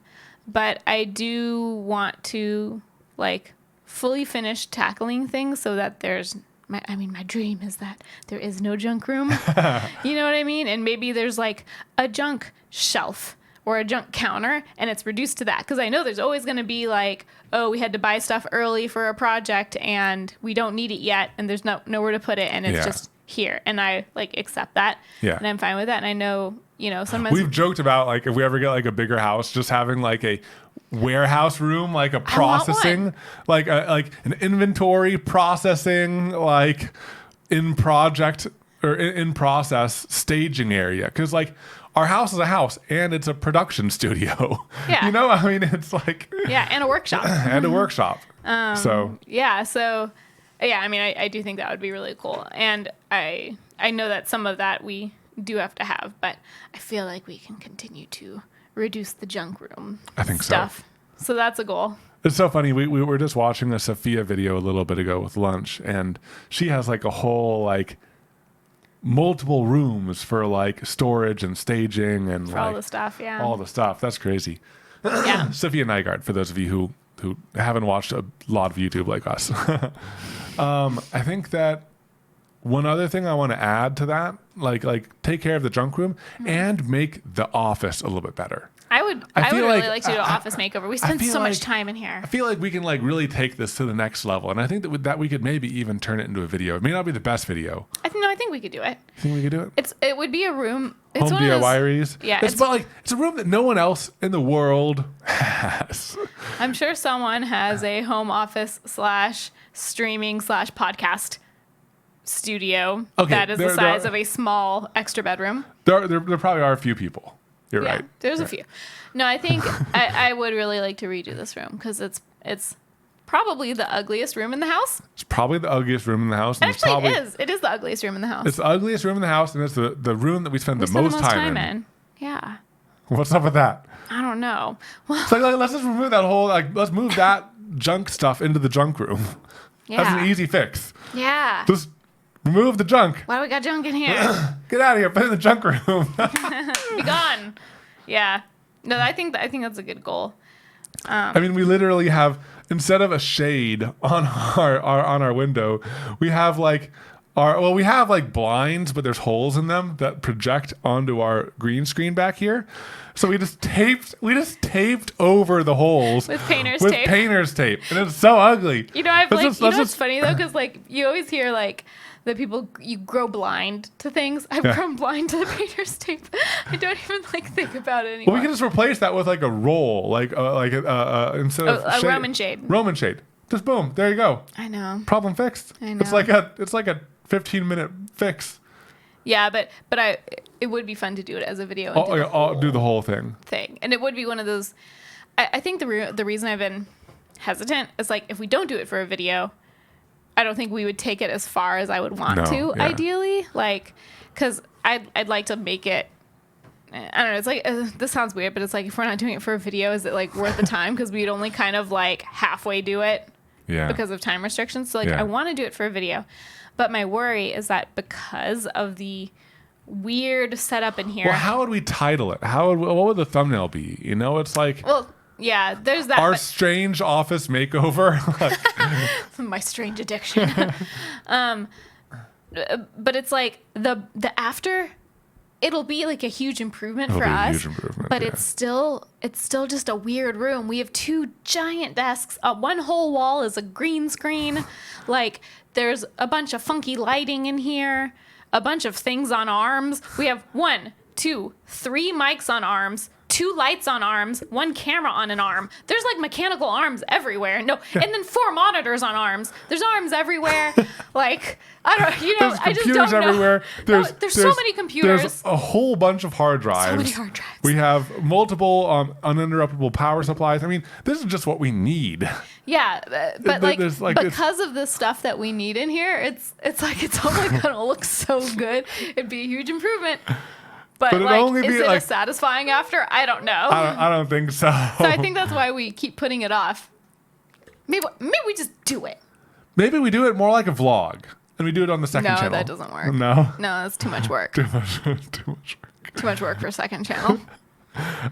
But I do want to like fully finish tackling things so that there's my dream is that there is no junk room. You know what I mean? And maybe there's like a junk shelf or a junk counter and it's reduced to that. Because I know there's always going to be like, oh, we had to buy stuff early for a project and we don't need it yet. And there's nowhere to put it. And it's just here. And I like accept that. Yeah. And I'm fine with that. And I know, you know, sometimes we've joked about like if we ever get like a bigger house, just having like a warehouse room, like a processing, like an inventory processing, like in project or in process staging area. Cause like our house is a house and it's a production studio. Yeah. You know, I mean, it's like, yeah. And a workshop and a workshop. So yeah, I mean, I do think that would be really cool. And I know that some of that we do have to have, but I feel like we can continue to reduce the junk room stuff. So that's a goal. It's so funny. We were just watching a Sophia video a little bit ago with lunch, and she has like a whole like multiple rooms for like storage and staging and for all the stuff. Yeah. All the stuff. That's crazy. Yeah. Sophia Nygaard, for those of you who haven't watched a lot of YouTube like us. I think that one other thing I want to add to that, like take care of the junk room and make the office a little bit better. I would really like to do an office makeover. We spend so much time in here. I feel like we can like really take this to the next level, and I think that with that we could maybe even turn it into a video. It may not be the best video. I think we could do it. You think we could do it? It would be a room. It's Home one of DIYeries. Yeah, it's a room that no one else in the world has. I'm sure someone has a home office / streaming / podcast studio that is the size of a small extra bedroom. There probably are a few people. You're right. There's a few. No, I think I would really like to redo this room because it's probably the ugliest room in the house. It's probably the ugliest room in the house. And actually, it is. It is the ugliest room in the house. It's the ugliest room in the house, and it's the room that we spend the most time in. Yeah. What's up with that? I don't know. Well, so let's just remove that whole let's move that junk stuff into the junk room. Yeah. That's an easy fix. Yeah. Just remove the junk. Why do we got junk in here? Get out of here. Put it in the junk room. Be gone. Yeah. No, I think that's a good goal. I mean, we literally have, instead of a shade on our window, we have like blinds, but there's holes in them that project onto our green screen back here. So we just taped over the holes with painter's tape, and it's so ugly. You know, it's funny though, because like you always hear like that people you grow blind to things. I've grown blind to the painter's tape. I don't even like think about it anymore. Well, we can just replace that with like a roll, instead of a Roman shade. Roman shade. Just boom, there you go. I know. Problem fixed. I know. It's like a 15-minute fix. Yeah, but it would be fun to do it as a video. And do the whole thing. And it would be one of those. I think the reason I've been hesitant is like if we don't do it for a video, I don't think we would take it as far as I would want to. Yeah. Ideally, like because I'd like to make it. I don't know. It's like this sounds weird, but it's like if we're not doing it for a video, is it like worth the time? Because we'd only kind of like halfway do it. Yeah. Because of time restrictions. So like I want to do it for a video. But my worry is that because of the weird setup in here. Well, how would we title it? What would the thumbnail be? You know, it's like. Well, yeah, there's that. Our strange office makeover. My strange addiction. But it's like the after. It'll be like a huge improvement for us. But it's still just a weird room. We have 2 giant desks. One whole wall is a green screen. Like there's a bunch of funky lighting in here. A bunch of things on arms. We have 1, 2, 3 mics on arms. 2 lights on arms, 1 camera on an arm. There's like mechanical arms everywhere. No, and then 4 monitors on arms. There's arms everywhere. Like I don't, there's I just don't everywhere. know. There's so many computers. There's a whole bunch of hard drives. So many hard drives. We have multiple uninterruptible power supplies. I mean, this is just what we need. Yeah, but because of the stuff that we need in here, it's like it's only gonna look so good. It'd be a huge improvement. But like, is it a satisfying after? I don't know. I don't think so. So I think that's why we keep putting it off. Maybe we just do it. Maybe we do it more like a vlog, and we do it on the second channel. No, that doesn't work. No, that's too much work. Too much work for a second channel.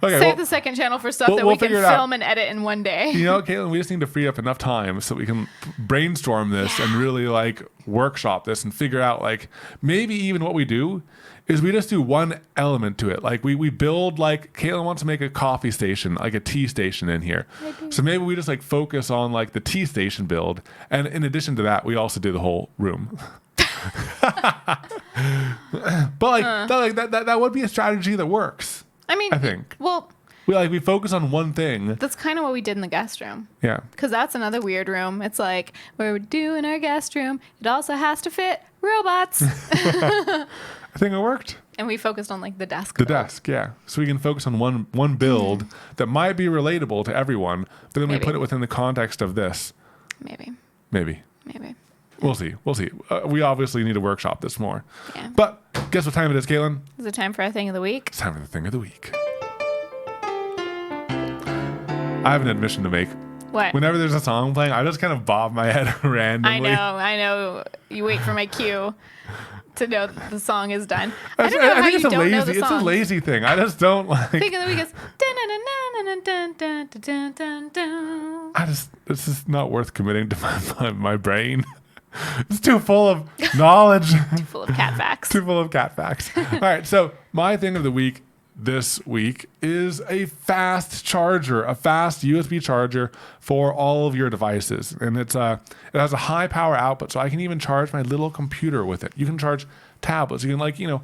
Okay, Save the second channel for stuff that we can film and edit in one day. You know, Katelyn, we just need to free up enough time so we can brainstorm this and really like workshop this and figure out like maybe even what we do is we just do one element to it. Like we build like Katelyn wants to make a coffee station, like a tea station in here. So maybe we just like focus on like the tea station build. And in addition to that, we also do the whole room. But that would be a strategy that works. I think. Well, we focus on one thing. That's kind of what we did in the guest room. Yeah. Because that's another weird room. It's like where we're doing our guest room. It also has to fit robots. I think it worked. And we focused on like the desk. The desk, yeah. So we can focus on one build that might be relatable to everyone, but then we put it within the context of this. Maybe. We'll see. We obviously need to workshop this more. Yeah. But guess what time it is, Katelyn? Is it time for our thing of the week? It's time for the thing of the week. I have an admission to make. What? Whenever there's a song playing, I just kind of bob my head randomly. I know. You wait for my cue to know that the song is done. I think it's a lazy thing. I just don't like. Thing of the week is. This is not worth committing to my brain. It's too full of knowledge. Too full of cat facts. Too full of cat facts. All right. So my thing of the week this week is a fast charger, a fast USB charger for all of your devices. And it has a high power output, so I can even charge my little computer with it. You can charge tablets. You can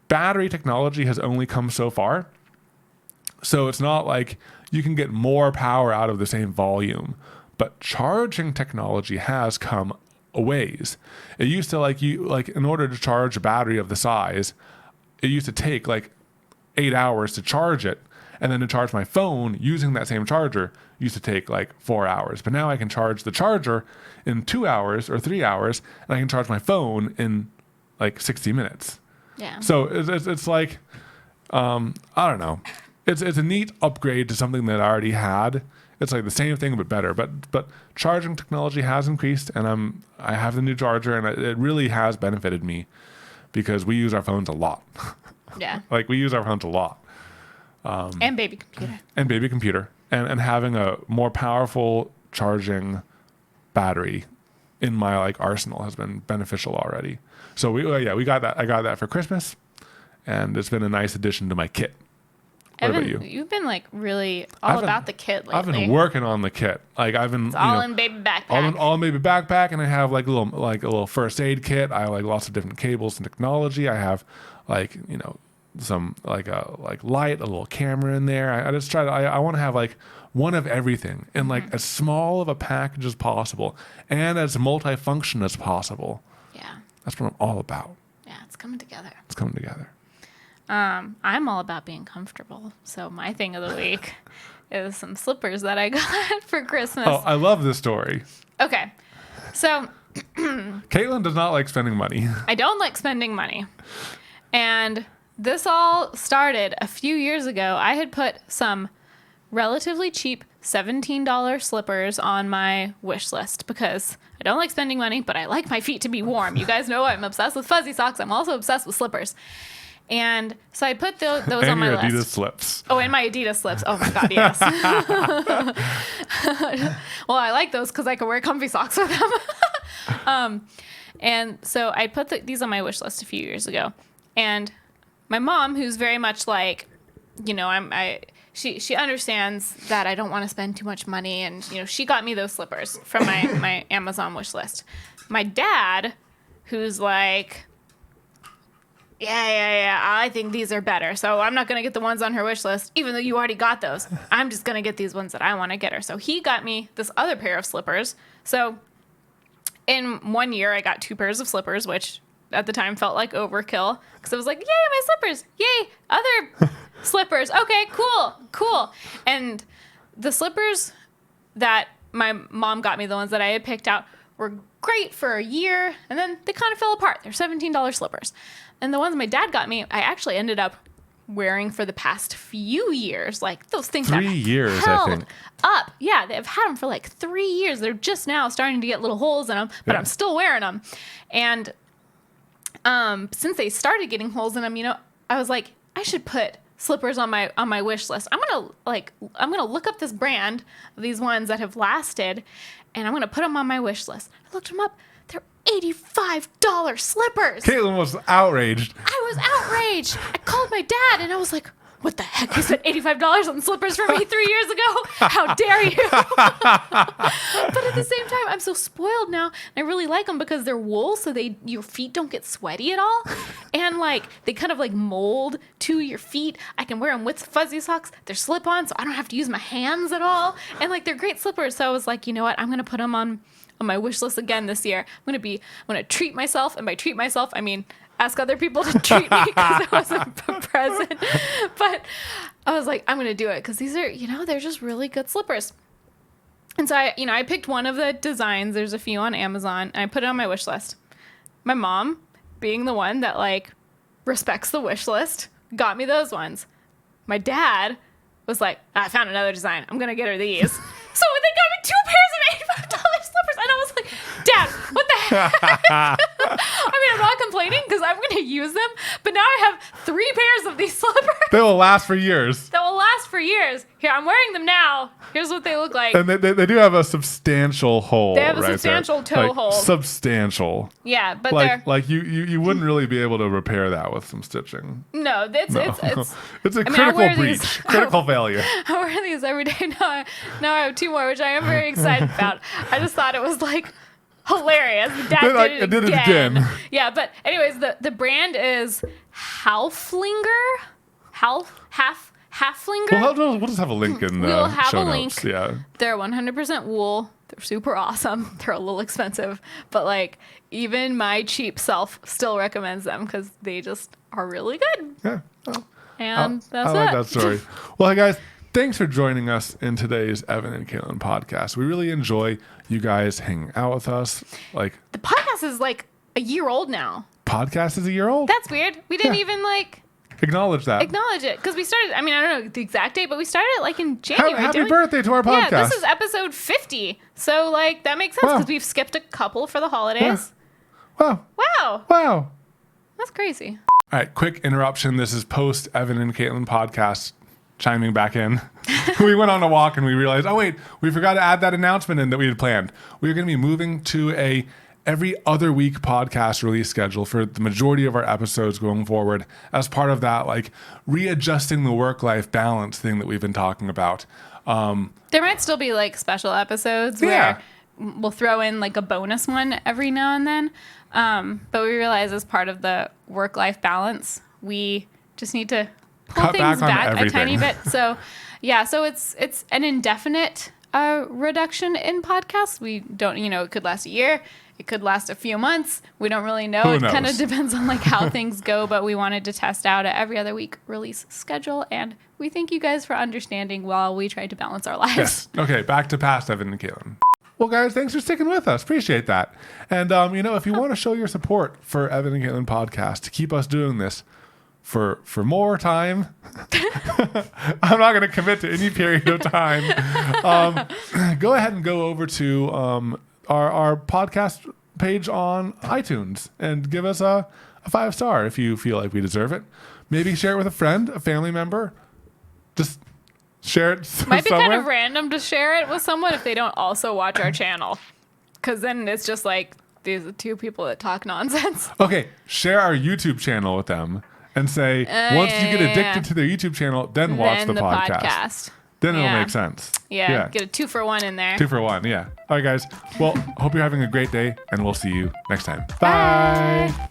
battery technology has only come so far. So it's not like you can get more power out of the same volume, but charging technology has come a ways. It used to in order to charge a battery of the size, it used to take 8 hours to charge it. And then to charge my phone using that same charger used to take 4 hours. But now I can charge the charger in 2 hours or 3 hours, and I can charge my phone in 60 minutes. Yeah. So it's I don't know. It's a neat upgrade to something that I already had. It's the same thing but better. But charging technology has increased, and I have the new charger, and it really has benefited me because we use our phones a lot. Yeah. We use our phones a lot. And baby computer. And baby computer. And having a more powerful charging battery in my arsenal has been beneficial already. So we got that. I got that for Christmas, and it's been a nice addition to my kit. What about you? You've been about the kit lately. I've been working on the kit. It's all in baby backpack. All in baby backpack, and I have a little first aid kit. I have lots of different cables and technology. I have some a light, a little camera in there. I just try to. I want to have one of everything in as small of a package as possible and as multifunction as possible. Yeah. That's what I'm all about. Yeah, it's coming together. It's coming together. I'm all about being comfortable. So my thing of the week is some slippers that I got for Christmas. Oh, I love this story. Okay. So Katelyn does not like spending money. I don't like spending money. And this all started a few years ago. I had put some relatively cheap $17 slippers on my wish list because I don't like spending money, but I like my feet to be warm. You guys know I'm obsessed with fuzzy socks. I'm also obsessed with slippers. And so I put those on my list. And your Adidas slips. Oh, and my Adidas slips. Oh my God, yes. Well, I like those because I can wear comfy socks with them. And so I put these on my wish list a few years ago. And my mom, who's very much she understands that I don't want to spend too much money, and she got me those slippers from my Amazon wish list. My dad, who's yeah, I think these are better, so I'm not going to get the ones on her wish list, even though you already got those. I'm just going to get these ones that I want to get her. So he got me this other pair of slippers. So in 1 year, I got 2 pairs of slippers, which at the time felt like overkill because I was like, yay, my slippers, yay, other slippers. Okay, cool. And the slippers that my mom got me, the ones that I had picked out, were great for a year, and then they kind of fell apart. They're $17 slippers. And the ones my dad got me, I actually ended up wearing for the past few years. Those things 3 years, I think. Up. Yeah, they've had them for 3 years. They're just now starting to get little holes in them, but I'm still wearing them. And since they started getting holes in them, I was like, I should put slippers on my wish list. I'm gonna look up this brand of these ones that have lasted, and I'm gonna put them on my wish list. I looked them up. They're $85 slippers. Katelyn was outraged. I was outraged. I called my dad, and I was like, what the heck? You spent $85 on slippers for me 3 years ago? How dare you? But at the same time, I'm so spoiled now. And I really like them because they're wool, so your feet don't get sweaty at all. And they kind of mold to your feet. I can wear them with fuzzy socks. They're slip-on, so I don't have to use my hands at all. And they're great slippers. So I was like, you know what? I'm going to put them on my wish list again this year. I'm going to treat myself. And by treat myself, I mean ask other people to treat me because I wasn't present. But I was like, I'm going to do it because these are, they're just really good slippers. And so I picked one of the designs. There's a few on Amazon, and I put it on my wish list. My mom, being the one that respects the wish list, got me those ones. My dad was like, I found another design. I'm going to get her these. So they got me 2 pairs of $85 slippers. And I was like, Dad, what the heck? I mean, I'm not complaining because I'm going to use them. But now I have 3 pairs of these slippers. They will last for years. That will last for years. Here, I'm wearing them now. Here's what they look like. And they do have a substantial hole. They have a right substantial there. toe like, hole. Substantial. Yeah, but they're... Like you wouldn't really be able to repair that with some stitching. No, it's It's a I critical breach. Critical failure. I wear these every day. Now I have 2 more, which I am very excited about. I just thought it was like hilarious. Dad did it again. Yeah, but anyways, the brand is Halflinger. Halflinger. We'll just have a link in the We'll have show a notes. link. Yeah. They're 100% wool. They're super awesome. They're a little expensive, but like even my cheap self still recommends them because they just are really good. Yeah. Well, And that's I like that story. Well, hey guys, thanks for joining us in today's Evan and Katelyn podcast. We really enjoy you guys hanging out with us. Like The podcast is like a year old now. podcast is a year old. That's weird. We didn't even like Acknowledge that. acknowledge it because we started. I mean, I don't know the exact date, but we started it like in January. Happy birthday to our podcast. Yeah, this is episode 50. So like that makes sense because we've skipped a couple for the holidays. Wow. Wow, that's crazy. All right, quick interruption. This is post Evan and Katelyn podcast chiming back in. We went on a walk and we realized, oh wait, we forgot to add that announcement in that we had planned. We are going to be moving to a every other week podcast release schedule for the majority of our episodes going forward as part of that, like readjusting the work-life balance thing that we've been talking about. There might still be like special episodes where we'll throw in like a bonus one every now and then. But we realize as part of the work-life balance, we just need to pull Cut things back everything. a tiny bit. So yeah, so it's an indefinite reduction in podcasts. We don't, it could last a year. It could last a few months. We don't really know. Who It kind of knows? depends on like how things go, but we wanted to test out a every other week release schedule. And we thank you guys for understanding while we try to balance our lives. Yes. Okay, back to past Evan and Katelyn. Well, guys, thanks for sticking with us. Appreciate that. And, if you want to show your support for Evan and Katelyn podcast to keep us doing this for more time, I'm not going to commit to any period of time. Go ahead and go over to our podcast page on iTunes and give us a 5-star if you feel like we deserve it. Maybe share it with a friend, a family member. Just share it Might be somewhere. kind of random to share it with someone if they don't also watch our channel. Because then it's just like, these are 2 people that talk nonsense. Okay, share our YouTube channel with them and say, once you get addicted to their YouTube channel, then watch Then the podcast. Then it'll make sense. Yeah, get a 2 for 1 in there. 2 for 1, yeah. All right, guys. Well, hope you're having a great day, and we'll see you next time. Bye.